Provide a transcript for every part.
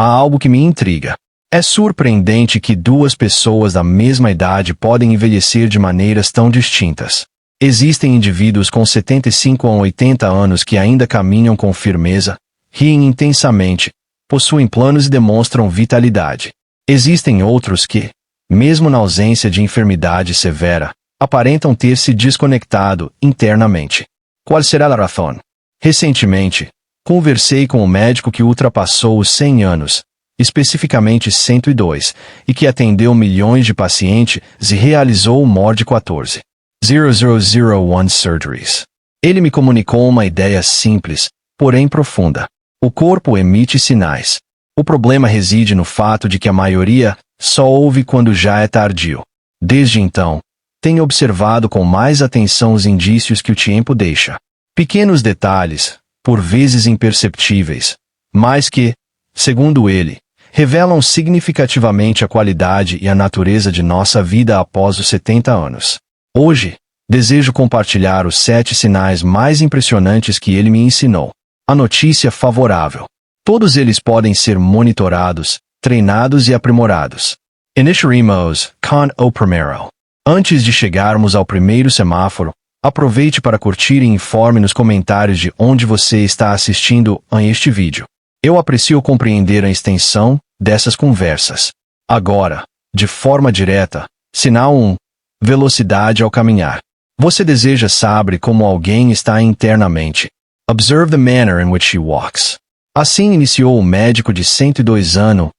há algo que me intriga. É surpreendente que duas pessoas da mesma idade podem envelhecer de maneiras tão distintas. Existem indivíduos com 75 a 80 anos que ainda caminham com firmeza, riem intensamente, possuem planos e demonstram vitalidade. Existem outros que, mesmo na ausência de enfermidade severa, aparentam ter se desconectado internamente. Qual será a razão? Recentemente, conversei com um médico que ultrapassou os 100 anos, especificamente 102, e que atendeu milhões de pacientes e realizou more de 14,001 surgeries. Ele me comunicou uma ideia simples, porém profunda. O corpo emite sinais. O problema reside no fato de que a maioria só ouve quando já é tardio. Desde então, tenho observado com mais atenção os indícios que o tempo deixa. Pequenos detalhes, por vezes imperceptíveis, mas que, segundo ele, revelam significativamente a qualidade e a natureza de nossa vida após os 70 anos. Hoje, desejo compartilhar os 7 sinais mais impressionantes que ele me ensinou. A notícia favorável. Todos eles podem ser monitorados, treinados e aprimorados. Iniciaremos com o primeiro. Antes de chegarmos ao primeiro semáforo, aproveite para curtir e informe nos comentários de onde você está assistindo a este vídeo. Eu aprecio compreender a extensão dessas conversas. Agora, de forma direta, sinal 1. Velocidade ao caminhar. Você deseja saber como alguém está internamente. Observe the manner in which she walks. Assim iniciou o médico de 102 anos,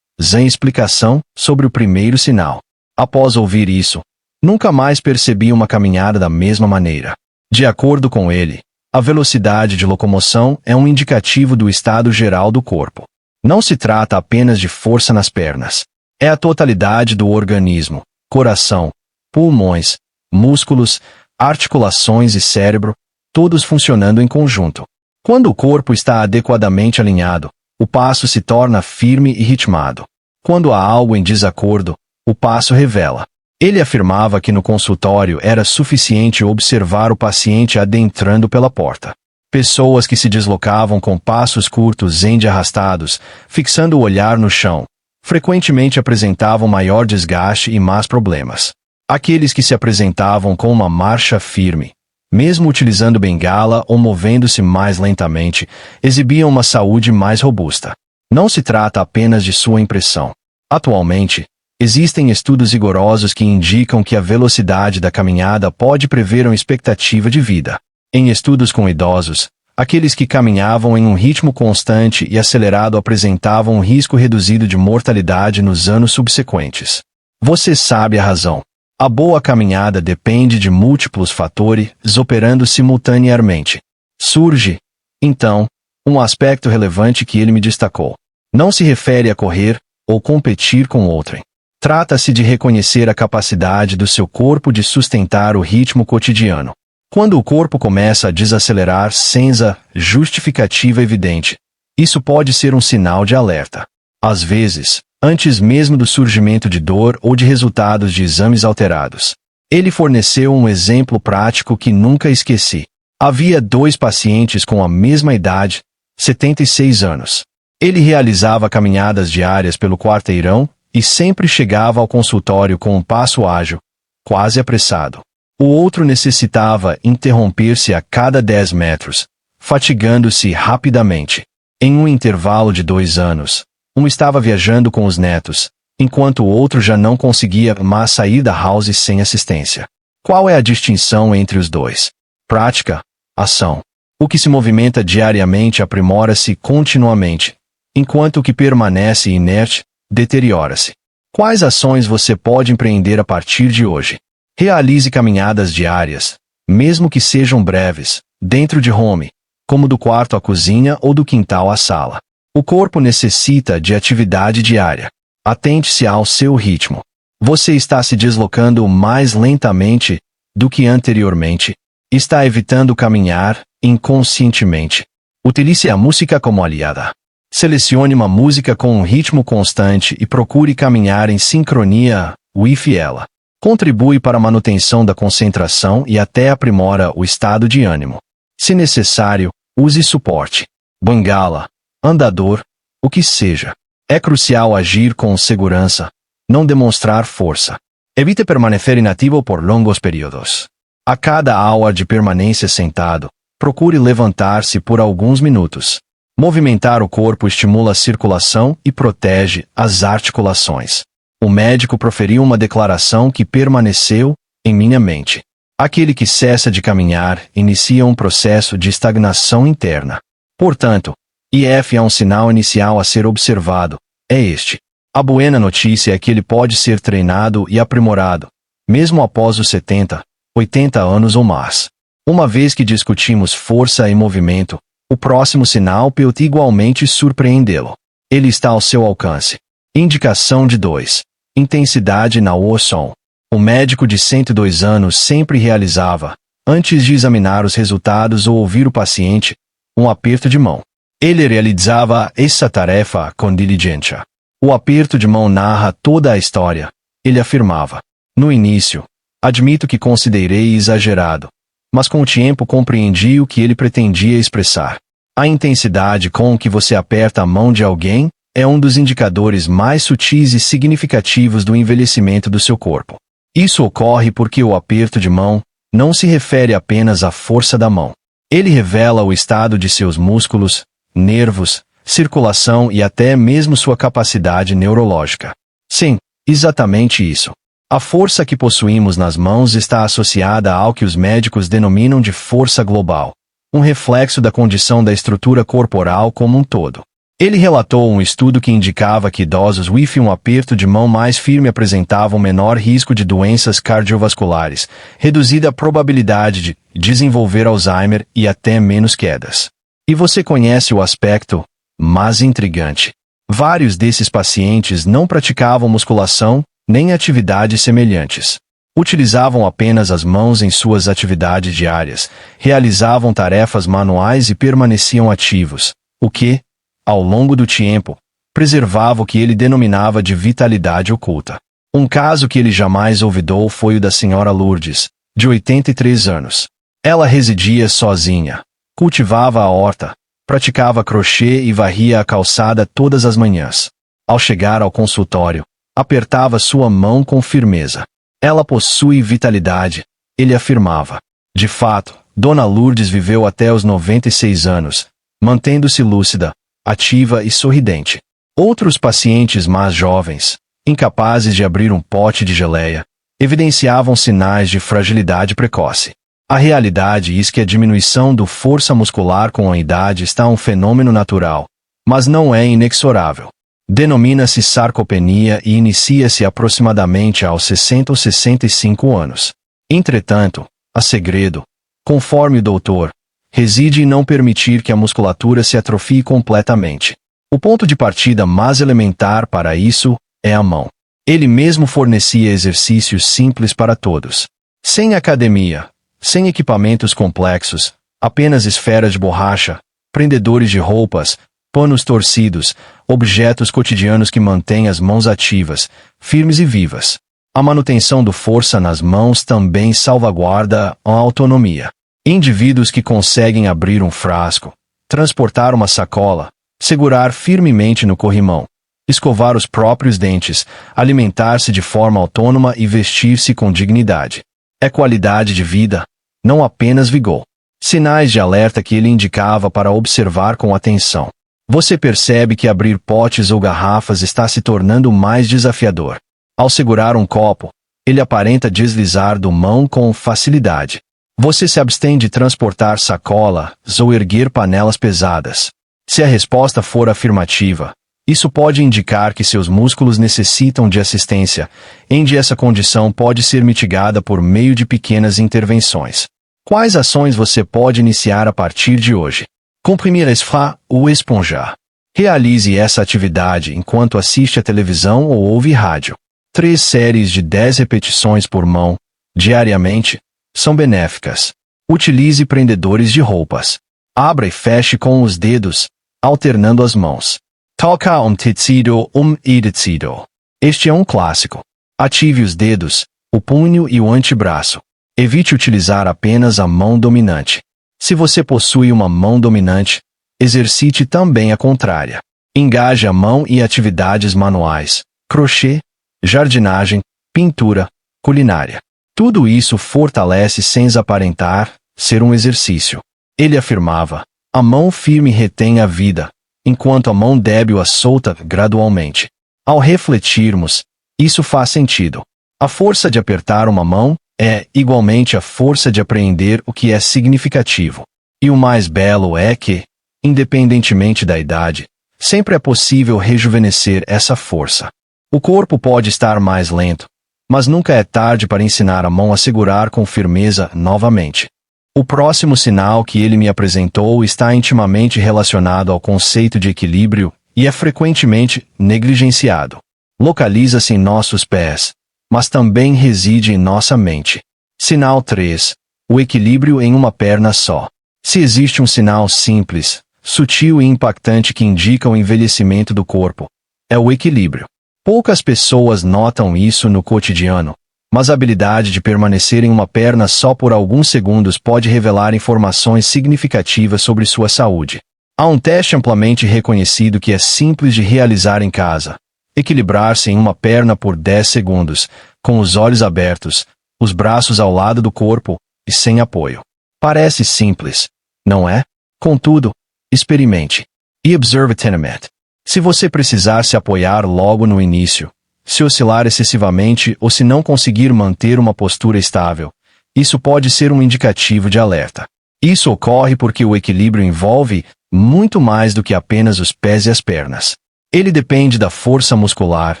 em explicação sobre o primeiro sinal. Após ouvir isso, nunca mais percebi uma caminhada da mesma maneira. De acordo com ele, a velocidade de locomoção é um indicativo do estado geral do corpo. Não se trata apenas de força nas pernas. É a totalidade do organismo, coração, pulmões, músculos, articulações e cérebro, todos funcionando em conjunto. Quando o corpo está adequadamente alinhado, o passo se torna firme e ritmado. Quando há algo em desacordo, o passo revela. Ele afirmava que no consultório era suficiente observar o paciente adentrando pela porta. Pessoas que se deslocavam com passos curtos e arrastados, fixando o olhar no chão, frequentemente apresentavam maior desgaste e mais problemas. Aqueles que se apresentavam com uma marcha firme, mesmo utilizando bengala ou movendo-se mais lentamente, exibiam uma saúde mais robusta. Não se trata apenas de sua impressão. Atualmente, existem estudos rigorosos que indicam que a velocidade da caminhada pode prever uma expectativa de vida. Em estudos com idosos, aqueles que caminhavam em um ritmo constante e acelerado apresentavam um risco reduzido de mortalidade nos anos subsequentes. Você sabe a razão. A boa caminhada depende de múltiplos fatores operando simultaneamente. Surge, então, um aspecto relevante que ele me destacou. Não se refere a correr ou competir com outrem. Trata-se de reconhecer a capacidade do seu corpo de sustentar o ritmo cotidiano. Quando o corpo começa a desacelerar sem a justificativa evidente, isso pode ser um sinal de alerta. Às vezes, antes mesmo do surgimento de dor ou de resultados de exames alterados. Ele forneceu um exemplo prático que nunca esqueci. Havia 2 pacientes com a mesma idade, 76 anos. Ele realizava caminhadas diárias pelo quarteirão e sempre chegava ao consultório com um passo ágil, quase apressado. O outro necessitava interromper-se a cada 10 metros, fatigando-se rapidamente. Em um intervalo de 2 anos, um estava viajando com os netos, enquanto o outro já não conseguia mais sair da house sem assistência. Qual é a distinção entre os dois? Prática, ação. O que se movimenta diariamente aprimora-se continuamente, enquanto o que permanece inerte deteriora-se. Quais ações você pode empreender a partir de hoje? Realize caminhadas diárias, mesmo que sejam breves, dentro de home, como do quarto à cozinha ou do quintal à sala. O corpo necessita de atividade diária. Atente-se ao seu ritmo. Você está se deslocando mais lentamente do que anteriormente. Está evitando caminhar inconscientemente. Utilize a música como aliada. Selecione uma música com um ritmo constante e procure caminhar em sincronia with ela. Contribui para a manutenção da concentração e até aprimora o estado de ânimo. Se necessário, use suporte. Bengala, andador, o que seja. É crucial agir com segurança, não demonstrar força. Evite permanecer inativo por longos períodos. A cada aula de permanência sentado, procure levantar-se por alguns minutos. Movimentar o corpo estimula a circulação e protege as articulações. O médico proferiu uma declaração que permaneceu em minha mente. Aquele que cessa de caminhar inicia um processo de estagnação interna. Portanto, IF é um sinal inicial a ser observado. É este. A boa notícia é que ele pode ser treinado e aprimorado, mesmo após os 70, 80 anos ou mais. Uma vez que discutimos força e movimento, o próximo sinal pode igualmente surpreendê-lo. Ele está ao seu alcance. Indicação de 2. Intensidade na som. O médico de 102 anos sempre realizava, antes de examinar os resultados ou ouvir o paciente, um aperto de mão. Ele realizava essa tarefa com diligência. O aperto de mão narra toda a história. Ele afirmava: no início, admito que considerei exagerado, mas com o tempo compreendi o que ele pretendia expressar. A intensidade com que você aperta a mão de alguém é um dos indicadores mais sutis e significativos do envelhecimento do seu corpo. Isso ocorre porque o aperto de mão não se refere apenas à força da mão. Ele revela o estado de seus músculos, nervos, circulação e até mesmo sua capacidade neurológica. Sim, exatamente isso. A força que possuímos nas mãos está associada ao que os médicos denominam de força global, um reflexo da condição da estrutura corporal como um todo. Ele relatou um estudo que indicava que idosos com um aperto de mão mais firme apresentavam menor risco de doenças cardiovasculares, reduzida a probabilidade de desenvolver Alzheimer e até menos quedas. E você conhece o aspecto mais intrigante. Vários desses pacientes não praticavam musculação nem atividades semelhantes. Utilizavam apenas as mãos em suas atividades diárias, realizavam tarefas manuais e permaneciam ativos, o que, ao longo do tempo, preservava o que ele denominava de vitalidade oculta. Um caso que ele jamais olvidou foi o da senhora Lourdes, de 83 anos. Ela residia sozinha, cultivava a horta, praticava crochê e varria a calçada todas as manhãs. Ao chegar ao consultório, apertava sua mão com firmeza. Ela possui vitalidade, ele afirmava. De fato, Dona Lourdes viveu até os 96 anos, mantendo-se lúcida, ativa e sorridente. Outros pacientes mais jovens, incapazes de abrir um pote de geleia, evidenciavam sinais de fragilidade precoce. A realidade é que a diminuição da força muscular com a idade está um fenômeno natural, mas não é inexorável. Denomina-se sarcopenia e inicia-se aproximadamente aos 60 ou 65 anos. Entretanto, há segredo, conforme o doutor, reside em não permitir que a musculatura se atrofie completamente. O ponto de partida mais elementar para isso é a mão. Ele mesmo fornecia exercícios simples para todos. Sem academia, sem equipamentos complexos, apenas esferas de borracha, prendedores de roupas, panos torcidos, objetos cotidianos que mantêm as mãos ativas, firmes e vivas. A manutenção do força nas mãos também salvaguarda a autonomia. Indivíduos que conseguem abrir um frasco, transportar uma sacola, segurar firmemente no corrimão, escovar os próprios dentes, alimentar-se de forma autônoma e vestir-se com dignidade. É qualidade de vida, não apenas vigor. Sinais de alerta que ele indicava para observar com atenção. Você percebe que abrir potes ou garrafas está se tornando mais desafiador. Ao segurar um copo, ele aparenta deslizar da mão com facilidade. Você se abstém de transportar sacolas ou erguer panelas pesadas. Se a resposta for afirmativa, isso pode indicar que seus músculos necessitam de assistência, onde essa condição pode ser mitigada por meio de pequenas intervenções. Quais ações você pode iniciar a partir de hoje? Comprimir a esfra ou esponjar. Realize essa atividade enquanto assiste a televisão ou ouve rádio. 3 séries de 10 repetições por mão, diariamente, são benéficas. Utilize prendedores de roupas. Abra e feche com os dedos, alternando as mãos. Toca tecido e tecido. Este é um clássico. Ative os dedos, o punho e o antebraço. Evite utilizar apenas a mão dominante. Se você possui uma mão dominante, exercite também a contrária. Engaje a mão em atividades manuais, crochê, jardinagem, pintura, culinária. Tudo isso fortalece sem aparentar ser um exercício. Ele afirmava: a mão firme retém a vida, enquanto a mão débil a solta gradualmente. Ao refletirmos, isso faz sentido. A força de apertar uma mão é, igualmente, a força de apreender o que é significativo. E o mais belo é que, independentemente da idade, sempre é possível rejuvenescer essa força. O corpo pode estar mais lento, mas nunca é tarde para ensinar a mão a segurar com firmeza novamente. O próximo sinal que ele me apresentou está intimamente relacionado ao conceito de equilíbrio e é frequentemente negligenciado. Localiza-se em nossos pés, mas também reside em nossa mente. Sinal 3. O equilíbrio em uma perna só. Se existe um sinal simples, sutil e impactante que indica o envelhecimento do corpo, é o equilíbrio. Poucas pessoas notam isso no cotidiano, mas a habilidade de permanecer em uma perna só por alguns segundos pode revelar informações significativas sobre sua saúde. Há um teste amplamente reconhecido que é simples de realizar em casa. Equilibrar-se em uma perna por 10 segundos, com os olhos abertos, os braços ao lado do corpo e sem apoio. Parece simples, não é? Contudo, experimente. E observe atentamente. Se você precisar se apoiar logo no início, se oscilar excessivamente ou se não conseguir manter uma postura estável, isso pode ser um indicativo de alerta. Isso ocorre porque o equilíbrio envolve muito mais do que apenas os pés e as pernas. Ele depende da força muscular,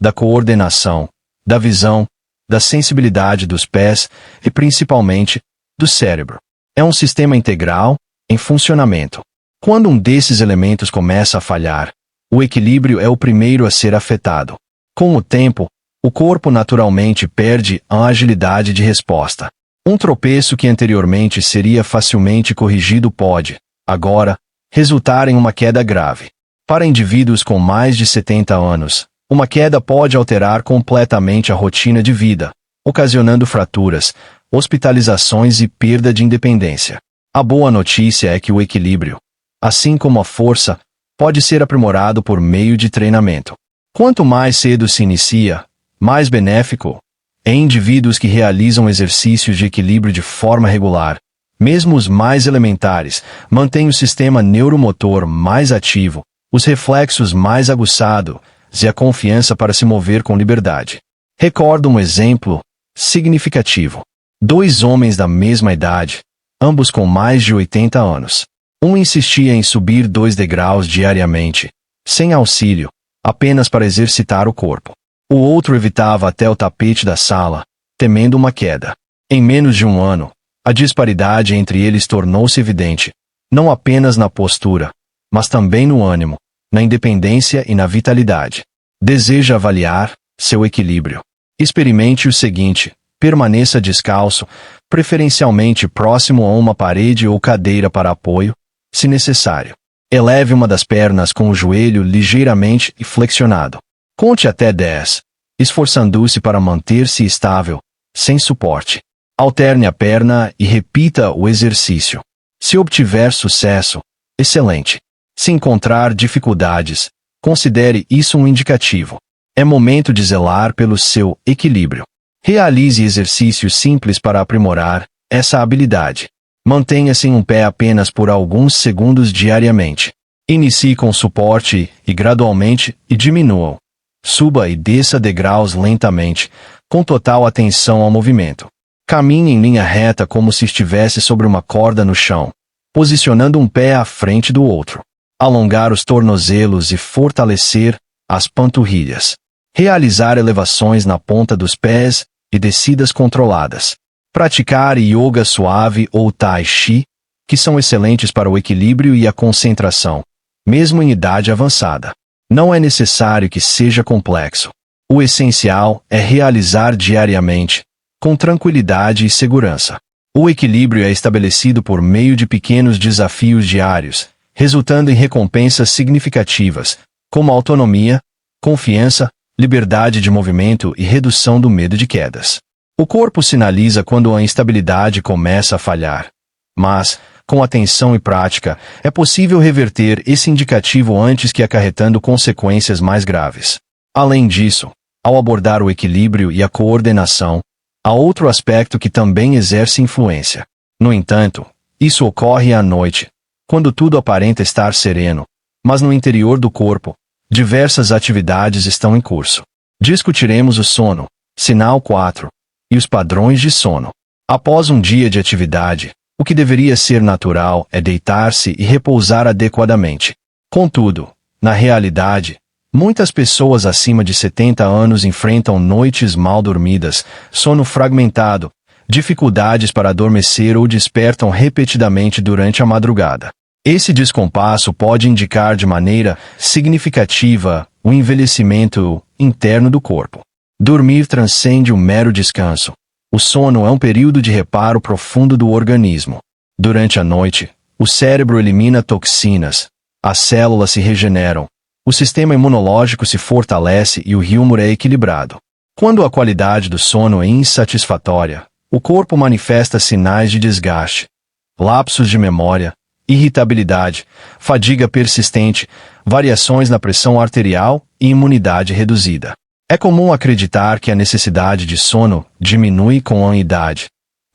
da coordenação, da visão, da sensibilidade dos pés e, principalmente, do cérebro. É um sistema integral, em funcionamento. Quando um desses elementos começa a falhar, o equilíbrio é o primeiro a ser afetado. Com o tempo, o corpo naturalmente perde a agilidade de resposta. Um tropeço que anteriormente seria facilmente corrigido pode, agora, resultar em uma queda grave. Para indivíduos com mais de 70 anos, uma queda pode alterar completamente a rotina de vida, ocasionando fraturas, hospitalizações e perda de independência. A boa notícia é que o equilíbrio, assim como a força, pode ser aprimorado por meio de treinamento. Quanto mais cedo se inicia, mais benéfico é. Indivíduos que realizam exercícios de equilíbrio de forma regular, mesmo os mais elementares, mantêm o sistema neuromotor mais ativo, os reflexos mais aguçados e a confiança para se mover com liberdade. Recordo um exemplo significativo. 2 homens da mesma idade, ambos com mais de 80 anos. Um insistia em subir 2 degraus diariamente, sem auxílio, apenas para exercitar o corpo. O outro evitava até o tapete da sala, temendo uma queda. Em menos de um ano, a disparidade entre eles tornou-se evidente, não apenas na postura, mas também no ânimo, na independência e na vitalidade. Deseja avaliar seu equilíbrio? Experimente o seguinte: permaneça descalço, preferencialmente próximo a uma parede ou cadeira para apoio, se necessário. Eleve uma das pernas com o joelho ligeiramente flexionado. Conte até 10, esforçando-se para manter-se estável, sem suporte. Alterne a perna e repita o exercício. Se obtiver sucesso, excelente. Se encontrar dificuldades, considere isso um indicativo. É momento de zelar pelo seu equilíbrio. Realize exercícios simples para aprimorar essa habilidade. Mantenha-se em um pé apenas por alguns segundos diariamente. Inicie com suporte e gradualmente diminua. Suba e desça degraus lentamente, com total atenção ao movimento. Caminhe em linha reta como se estivesse sobre uma corda no chão, posicionando um pé à frente do outro. Alongar os tornozelos e fortalecer as panturrilhas. Realizar elevações na ponta dos pés e descidas controladas. Praticar yoga suave ou tai chi, que são excelentes para o equilíbrio e a concentração, mesmo em idade avançada. Não é necessário que seja complexo. O essencial é realizar diariamente, com tranquilidade e segurança. O equilíbrio é estabelecido por meio de pequenos desafios diários, resultando em recompensas significativas, como autonomia, confiança, liberdade de movimento e redução do medo de quedas. O corpo sinaliza quando a instabilidade começa a falhar. Mas, Com atenção e prática, é possível reverter esse indicativo antes que acarretando consequências mais graves. Além disso, ao abordar o equilíbrio e a coordenação, há outro aspecto que também exerce influência. No entanto, isso ocorre à noite, quando tudo aparenta estar sereno, mas no interior do corpo, diversas atividades estão em curso. Discutiremos o sono, sinal 4, e os padrões de sono. Após um dia de atividade, o que deveria ser natural é deitar-se e repousar adequadamente. Contudo, na realidade, muitas pessoas acima de 70 anos enfrentam noites mal dormidas, sono fragmentado, dificuldades para adormecer ou despertam repetidamente durante a madrugada. Esse descompasso pode indicar de maneira significativa o envelhecimento interno do corpo. Dormir transcende o mero descanso. O sono é um período de reparo profundo do organismo. Durante a noite, o cérebro elimina toxinas, as células se regeneram, o sistema imunológico se fortalece e o humor é equilibrado. Quando a qualidade do sono é insatisfatória, o corpo manifesta sinais de desgaste, lapsos de memória, irritabilidade, fadiga persistente, variações na pressão arterial e imunidade reduzida. É comum acreditar que a necessidade de sono diminui com a idade.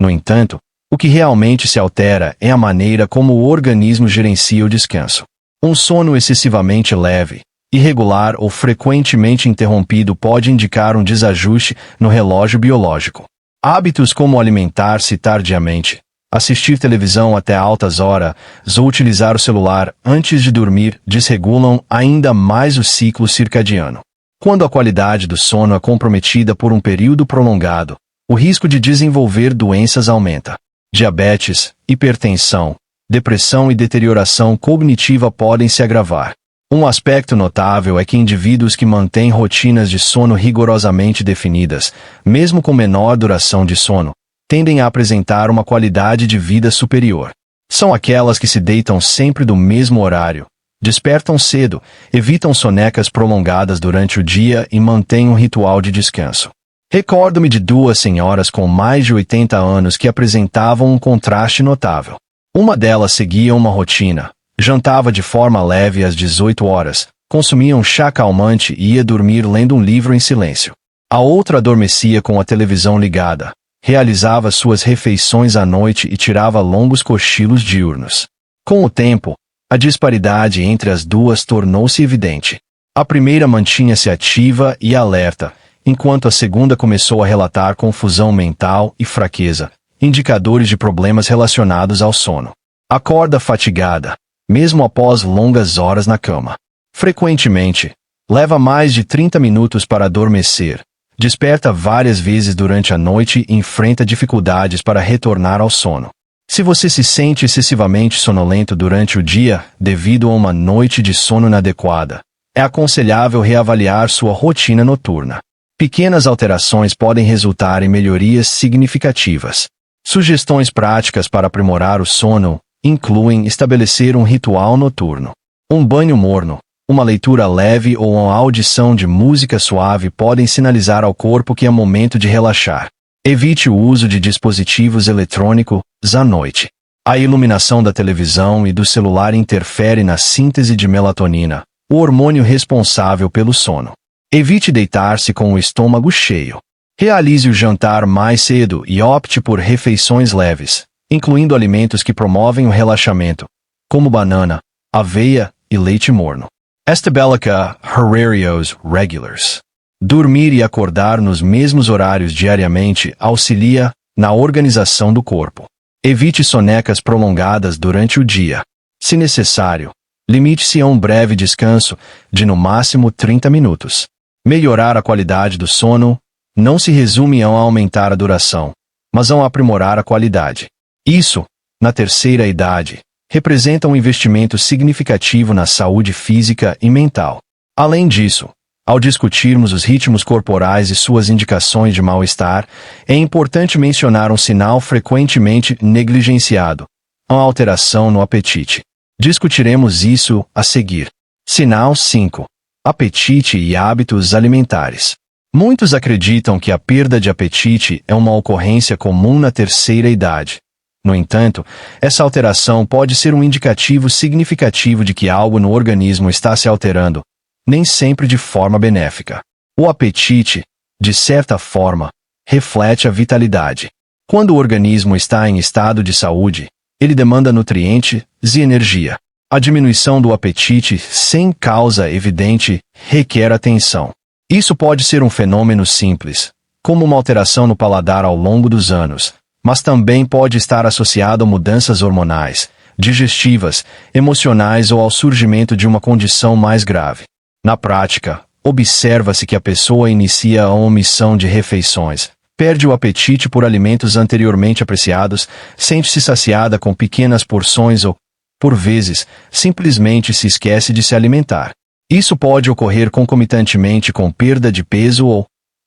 No entanto, o que realmente se altera é a maneira como o organismo gerencia o descanso. Um sono excessivamente leve, irregular ou frequentemente interrompido pode indicar um desajuste no relógio biológico. Hábitos como alimentar-se tardiamente, assistir televisão até altas horas ou utilizar o celular antes de dormir desregulam ainda mais o ciclo circadiano. Quando a qualidade do sono é comprometida por um período prolongado, o risco de desenvolver doenças aumenta. Diabetes, hipertensão, depressão e deterioração cognitiva podem se agravar. Um aspecto notável é que indivíduos que mantêm rotinas de sono rigorosamente definidas, mesmo com menor duração de sono, tendem a apresentar uma qualidade de vida superior. São aquelas que se deitam sempre do mesmo horário, despertam cedo, evitam sonecas prolongadas durante o dia e mantêm um ritual de descanso. Recordo-me de duas senhoras com mais de 80 anos que apresentavam um contraste notável. Uma delas seguia uma rotina, jantava de forma leve às 18 horas, consumia um chá calmante e ia dormir lendo um livro em silêncio. A outra adormecia com a televisão ligada, realizava suas refeições à noite e tirava longos cochilos diurnos. Com o tempo, a disparidade entre as duas tornou-se evidente. A primeira mantinha-se ativa e alerta, enquanto a segunda começou a relatar confusão mental e fraqueza, indicadores de problemas relacionados ao sono. Acorda fatigada, mesmo após longas horas na cama. Frequentemente, leva mais de 30 minutos para adormecer, desperta várias vezes durante a noite e enfrenta dificuldades para retornar ao sono. Se você se sente excessivamente sonolento durante o dia devido a uma noite de sono inadequada, é aconselhável reavaliar sua rotina noturna. Pequenas alterações podem resultar em melhorias significativas. Sugestões práticas para aprimorar o sono incluem estabelecer um ritual noturno. Um banho morno, uma leitura leve ou uma audição de música suave podem sinalizar ao corpo que é momento de relaxar. Evite o uso de dispositivos eletrônicos à noite. A iluminação da televisão e do celular interfere na síntese de melatonina, o hormônio responsável pelo sono. Evite deitar-se com o estômago cheio. Realize o jantar mais cedo e opte por refeições leves, incluindo alimentos que promovem o relaxamento, como banana, aveia e leite morno. Estabeleça horários regulares. Dormir e acordar nos mesmos horários diariamente auxilia na organização do corpo. Evite sonecas prolongadas durante o dia. Se necessário, limite-se a um breve descanso de no máximo 30 minutos. Melhorar a qualidade do sono não se resume a aumentar a duração, mas a aprimorar a qualidade. Isso, na terceira idade, representa um investimento significativo na saúde física e mental. Além disso, ao discutirmos os ritmos corporais e suas indicações de mal-estar, é importante mencionar um sinal frequentemente negligenciado: a alteração no apetite. Discutiremos isso a seguir. Sinal 5. Apetite e hábitos alimentares. Muitos acreditam que a perda de apetite é uma ocorrência comum na terceira idade, No entanto, essa alteração pode ser um indicativo significativo de que algo no organismo está se alterando, nem sempre de forma benéfica. O apetite, de certa forma, reflete a vitalidade. Quando o organismo está em estado de saúde, ele demanda nutrientes e energia. A diminuição do apetite, sem causa evidente, requer atenção. Isso pode ser um fenômeno simples, como uma alteração no paladar ao longo dos anos, mas também pode estar associado a mudanças hormonais, digestivas, emocionais ou ao surgimento de uma condição mais grave. Na prática, observa-se que a pessoa inicia a omissão de refeições, perde o apetite por alimentos anteriormente apreciados, sente-se saciada com pequenas porções ou, por vezes, simplesmente se esquece de se alimentar. Isso pode ocorrer concomitantemente com perda de peso ou,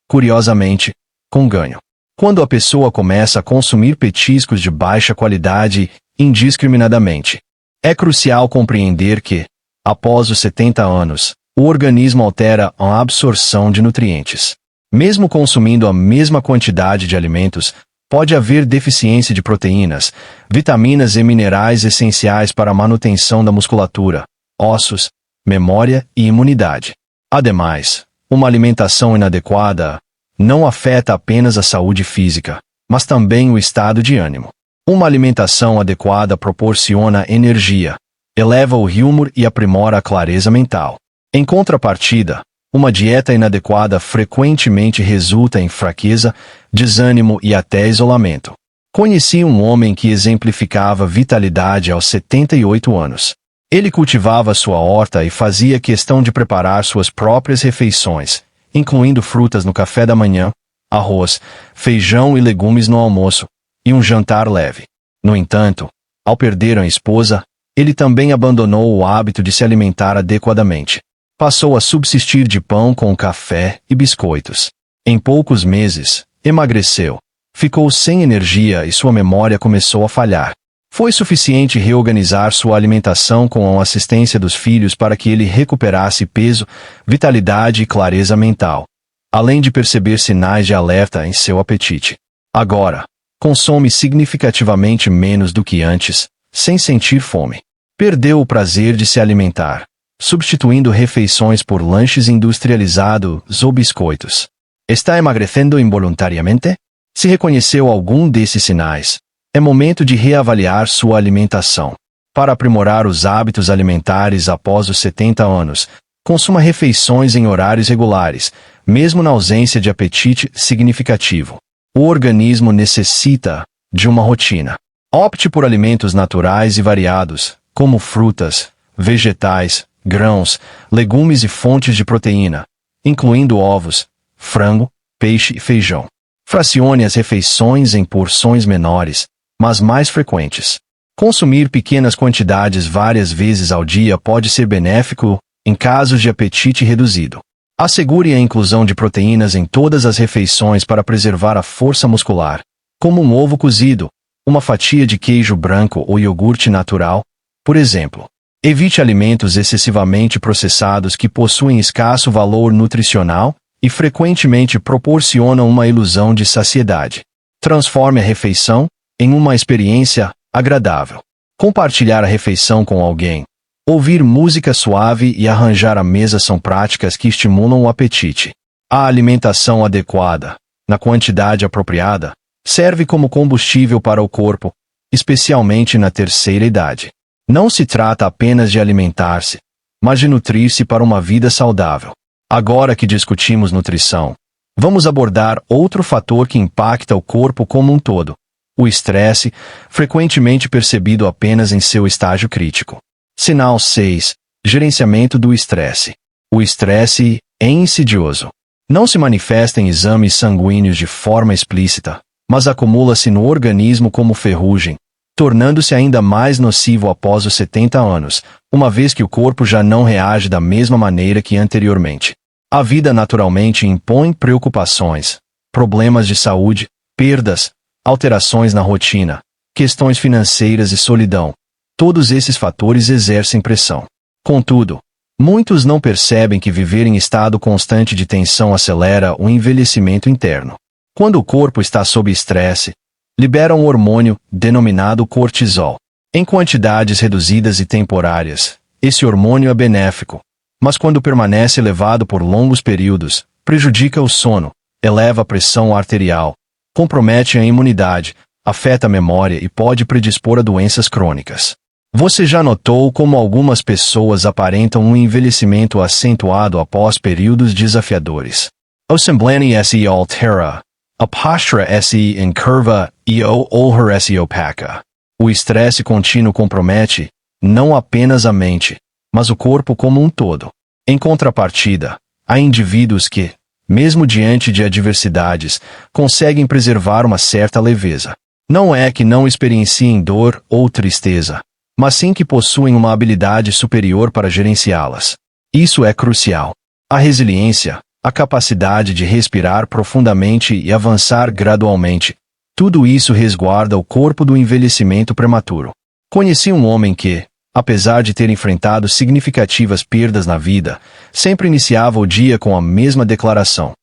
curiosamente, com ganho. Quando a pessoa começa a consumir petiscos de baixa qualidade indiscriminadamente, é crucial compreender que, após os 70 anos, o organismo altera a absorção de nutrientes. Mesmo consumindo a mesma quantidade de alimentos, pode haver deficiência de proteínas, vitaminas e minerais essenciais para a manutenção da musculatura, ossos, memória e imunidade. Ademais, uma alimentação inadequada não afeta apenas a saúde física, mas também o estado de ânimo. Uma alimentação adequada proporciona energia, eleva o humor e aprimora a clareza mental. Em contrapartida, uma dieta inadequada frequentemente resulta em fraqueza, desânimo e até isolamento. Conheci um homem que exemplificava vitalidade aos 78 anos. Ele cultivava sua horta e fazia questão de preparar suas próprias refeições, incluindo frutas no café da manhã, arroz, feijão e legumes no almoço, e um jantar leve. No entanto, ao perder a esposa, ele também abandonou o hábito de se alimentar adequadamente. Passou a subsistir de pão com café e biscoitos. Em poucos meses, emagreceu, ficou sem energia e sua memória começou a falhar. Foi suficiente reorganizar sua alimentação com a assistência dos filhos para que ele recuperasse peso, vitalidade e clareza mental, além de perceber sinais de alerta em seu apetite. Agora, consome significativamente menos do que antes, sem sentir fome. Perdeu o prazer de se alimentar, substituindo refeições por lanches industrializados ou biscoitos. Está emagrecendo involuntariamente? Se reconheceu algum desses sinais, é momento de reavaliar sua alimentação. Para aprimorar os hábitos alimentares após os 70 anos, consuma refeições em horários regulares, mesmo na ausência de apetite significativo. O organismo necessita de uma rotina. Opte por alimentos naturais e variados, como frutas, vegetais, grãos, legumes e fontes de proteína, incluindo ovos, frango, peixe e feijão. Fracione as refeições em porções menores, mas mais frequentes. Consumir pequenas quantidades várias vezes ao dia pode ser benéfico em casos de apetite reduzido. Assegure a inclusão de proteínas em todas as refeições para preservar a força muscular, como um ovo cozido, uma fatia de queijo branco ou iogurte natural, por exemplo. Evite alimentos excessivamente processados que possuem escasso valor nutricional e frequentemente proporcionam uma ilusão de saciedade. Transforme a refeição em uma experiência agradável. Compartilhar a refeição com alguém, ouvir música suave e arranjar a mesa são práticas que estimulam o apetite. A alimentação adequada, na quantidade apropriada, serve como combustível para o corpo, especialmente na terceira idade. Não se trata apenas de alimentar-se, mas de nutrir-se para uma vida saudável. Agora que discutimos nutrição, vamos abordar outro fator que impacta o corpo como um todo: o estresse, frequentemente percebido apenas em seu estágio crítico. Sinal 6. Gerenciamento do estresse. O estresse é insidioso. Não se manifesta em exames sanguíneos de forma explícita, mas acumula-se no organismo como ferrugem, tornando-se ainda mais nocivo após os 70 anos, uma vez que o corpo já não reage da mesma maneira que anteriormente. A vida naturalmente impõe preocupações, problemas de saúde, perdas, alterações na rotina, questões financeiras e solidão. Todos esses fatores exercem pressão. Contudo, muitos não percebem que viver em estado constante de tensão acelera o envelhecimento interno. Quando o corpo está sob estresse, libera um hormônio denominado cortisol. Em quantidades reduzidas e temporárias, esse hormônio é benéfico, mas quando permanece elevado por longos períodos, prejudica o sono, eleva a pressão arterial, compromete a imunidade, afeta a memória e pode predispor a doenças crônicas. Você já notou como algumas pessoas aparentam um envelhecimento acentuado após períodos desafiadores? O semblante se altera, a postura se encurva e o olhar se opaca. O estresse contínuo compromete, não apenas a mente, mas o corpo como um todo. Em contrapartida, há indivíduos que, mesmo diante de adversidades, conseguem preservar uma certa leveza. Não é que não experienciem dor ou tristeza, mas sim que possuem uma habilidade superior para gerenciá-las. Isso é crucial. A resiliência, a capacidade de respirar profundamente e avançar gradualmente, tudo isso resguarda o corpo do envelhecimento prematuro. Conheci um homem que, apesar de ter enfrentado significativas perdas na vida, sempre iniciava o dia com a mesma declaração: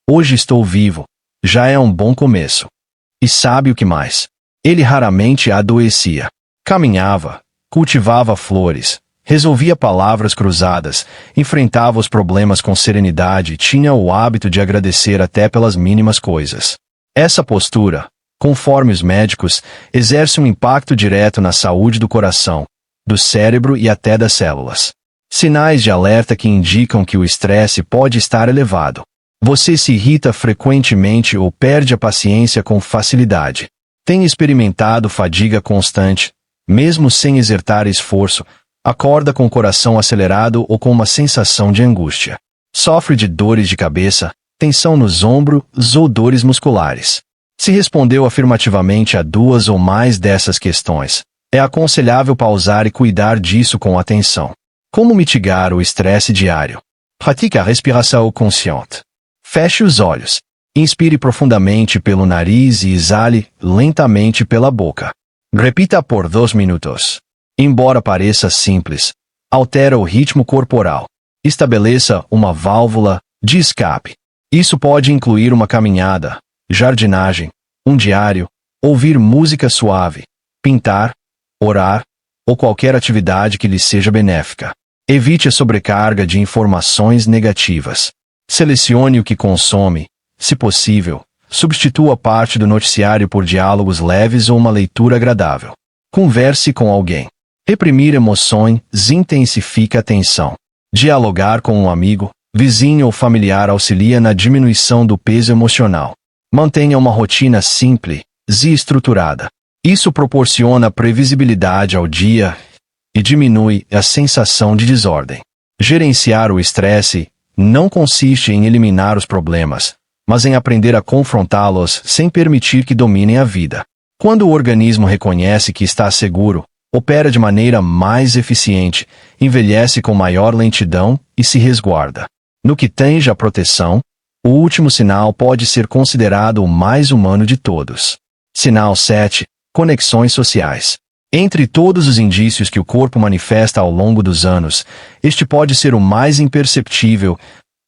"Hoje estou vivo, já é um bom começo." E sabe o que mais? Ele raramente adoecia. Caminhava, cultivava flores, resolvia palavras cruzadas, enfrentava os problemas com serenidade e tinha o hábito de agradecer até pelas mínimas coisas. Essa postura, conforme os médicos, exerce um impacto direto na saúde do coração, do cérebro e até das células. Sinais de alerta que indicam que o estresse pode estar elevado. Você se irrita frequentemente ou perde a paciência com facilidade. Tem experimentado fadiga constante, mesmo sem exertar esforço, acorda com o coração acelerado ou com uma sensação de angústia. Sofre de dores de cabeça, tensão nos ombros ou dores musculares. Se respondeu afirmativamente a duas ou mais dessas questões, é aconselhável pausar e cuidar disso com atenção. Como mitigar o estresse diário? Pratique a respiração consciente. Feche os olhos. Inspire profundamente pelo nariz e exale lentamente pela boca. Repita por 2 minutos. Embora pareça simples, altera o ritmo corporal. Estabeleça uma válvula de escape. Isso pode incluir uma caminhada, jardinagem, um diário, ouvir música suave, pintar, orar, ou qualquer atividade que lhe seja benéfica. Evite a sobrecarga de informações negativas. Selecione o que consome, se possível, substitua parte do noticiário por diálogos leves ou uma leitura agradável. Converse com alguém. Reprimir emoções intensifica a tensão. Dialogar com um amigo, vizinho ou familiar auxilia na diminuição do peso emocional. Mantenha uma rotina simples e estruturada. Isso proporciona previsibilidade ao dia e diminui a sensação de desordem. Gerenciar o estresse não consiste em eliminar os problemas, mas em aprender a confrontá-los sem permitir que dominem a vida. Quando o organismo reconhece que está seguro, opera de maneira mais eficiente, envelhece com maior lentidão e se resguarda. No que tange à proteção, o último sinal pode ser considerado o mais humano de todos. Sinal 7. Conexões sociais. Entre todos os indícios que o corpo manifesta ao longo dos anos, este pode ser o mais imperceptível,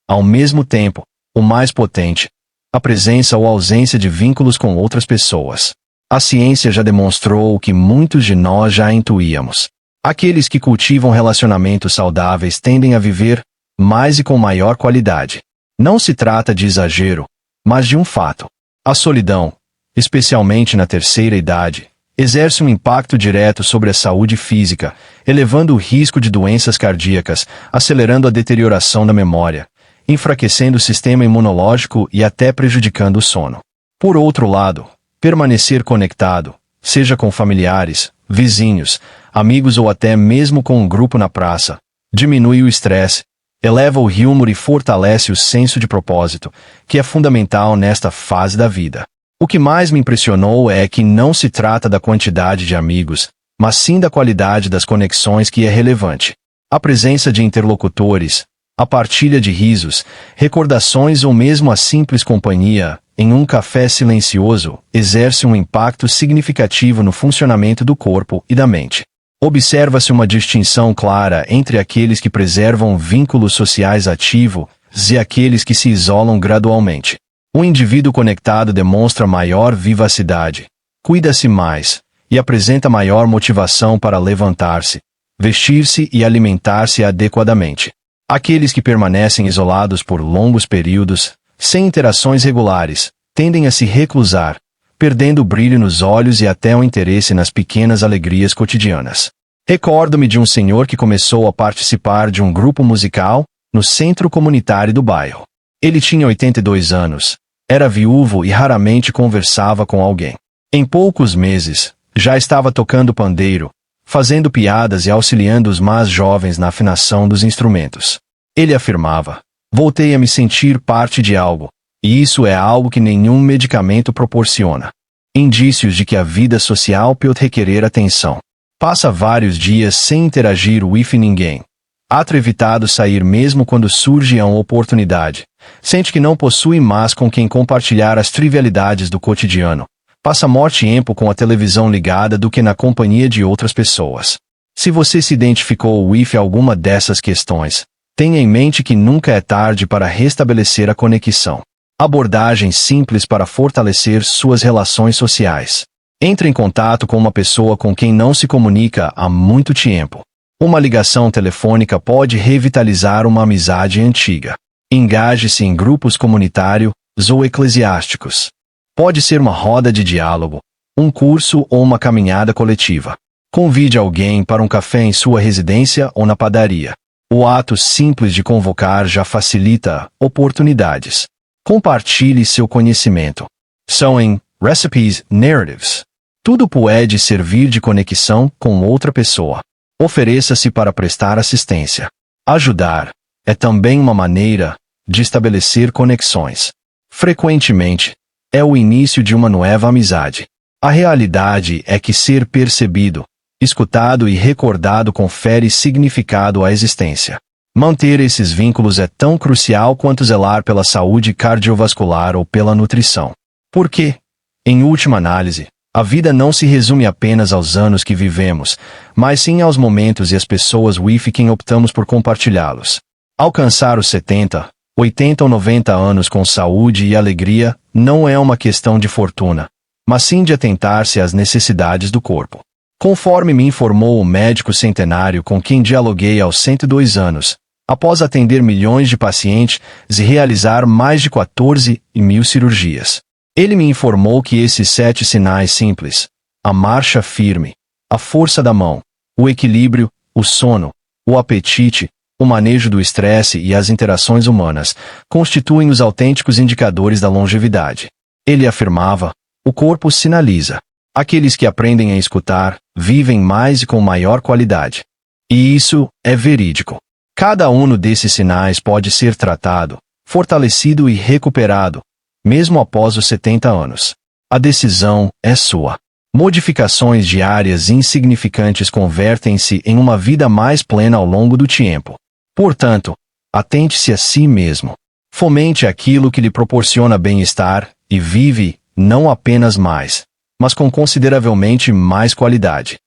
ao mesmo tempo, o mais potente: a presença ou ausência de vínculos com outras pessoas. A ciência já demonstrou o que muitos de nós já intuíamos. Aqueles que cultivam relacionamentos saudáveis tendem a viver mais e com maior qualidade. Não se trata de exagero, mas de um fato. A solidão, especialmente na terceira idade, exerce um impacto direto sobre a saúde física, elevando o risco de doenças cardíacas, acelerando a deterioração da memória, enfraquecendo o sistema imunológico e até prejudicando o sono. Por outro lado, permanecer conectado, seja com familiares, vizinhos, amigos ou até mesmo com um grupo na praça, diminui o estresse, eleva o humor e fortalece o senso de propósito, que é fundamental nesta fase da vida. O que mais me impressionou é que não se trata da quantidade de amigos, mas sim da qualidade das conexões que é relevante. A presença de interlocutores, a partilha de risos, recordações ou mesmo a simples companhia, em um café silencioso, exerce um impacto significativo no funcionamento do corpo e da mente. Observa-se uma distinção clara entre aqueles que preservam vínculos sociais ativos e aqueles que se isolam gradualmente. O indivíduo conectado demonstra maior vivacidade, cuida-se mais e apresenta maior motivação para levantar-se, vestir-se e alimentar-se adequadamente. Aqueles que permanecem isolados por longos períodos, sem interações regulares, tendem a se reclusar, perdendo o brilho nos olhos e até o interesse nas pequenas alegrias cotidianas. Recordo-me de um senhor que começou a participar de um grupo musical no centro comunitário do bairro. Ele tinha 82 anos, era viúvo e raramente conversava com alguém. Em poucos meses, já estava tocando pandeiro, fazendo piadas e auxiliando os mais jovens na afinação dos instrumentos. Ele afirmava: voltei a me sentir parte de algo, e isso é algo que nenhum medicamento proporciona. Indícios de que a vida social pode requerer atenção. Passa vários dias sem interagir com ninguém. Ato evitado sair mesmo quando surge a oportunidade. Sente que não possui mais com quem compartilhar as trivialidades do cotidiano. Passa mais tempo com a televisão ligada do que na companhia de outras pessoas. Se você se identificou com alguma dessas questões, tenha em mente que nunca é tarde para restabelecer a conexão. Abordagens simples para fortalecer suas relações sociais. Entre em contato com uma pessoa com quem não se comunica há muito tempo. Uma ligação telefônica pode revitalizar uma amizade antiga. Engaje-se em grupos comunitários ou eclesiásticos. Pode ser uma roda de diálogo, um curso ou uma caminhada coletiva. Convide alguém para um café em sua residência ou na padaria. O ato simples de convocar já facilita oportunidades. Compartilhe seu conhecimento. São em recipes, narratives. Tudo pode servir de conexão com outra pessoa. Ofereça-se para prestar assistência. Ajudar é também uma maneira de estabelecer conexões. Frequentemente, é o início de uma nova amizade. A realidade é que ser percebido, escutado e recordado confere significado à existência. Manter esses vínculos é tão crucial quanto zelar pela saúde cardiovascular ou pela nutrição. Porque, em última análise, a vida não se resume apenas aos anos que vivemos, mas sim aos momentos e às pessoas com quem optamos por compartilhá-los. Alcançar os 70, 80 ou 90 anos com saúde e alegria não é uma questão de fortuna, mas sim de atentar-se às necessidades do corpo. Conforme me informou o médico centenário com quem dialoguei aos 102 anos, após atender milhões de pacientes e realizar mais de 14.000 cirurgias. Ele me informou que esses 7 sinais simples, a marcha firme, a força da mão, o equilíbrio, o sono, o apetite, o manejo do estresse e as interações humanas, constituem os autênticos indicadores da longevidade. Ele afirmava: o corpo sinaliza. Aqueles que aprendem a escutar, vivem mais e com maior qualidade. E isso é verídico. Cada um desses sinais pode ser tratado, fortalecido e recuperado, mesmo após os 70 anos. A decisão é sua. Modificações diárias insignificantes convertem-se em uma vida mais plena ao longo do tempo. Portanto, atente-se a si mesmo. Fomente aquilo que lhe proporciona bem-estar e vive, não apenas mais, mas com consideravelmente mais qualidade.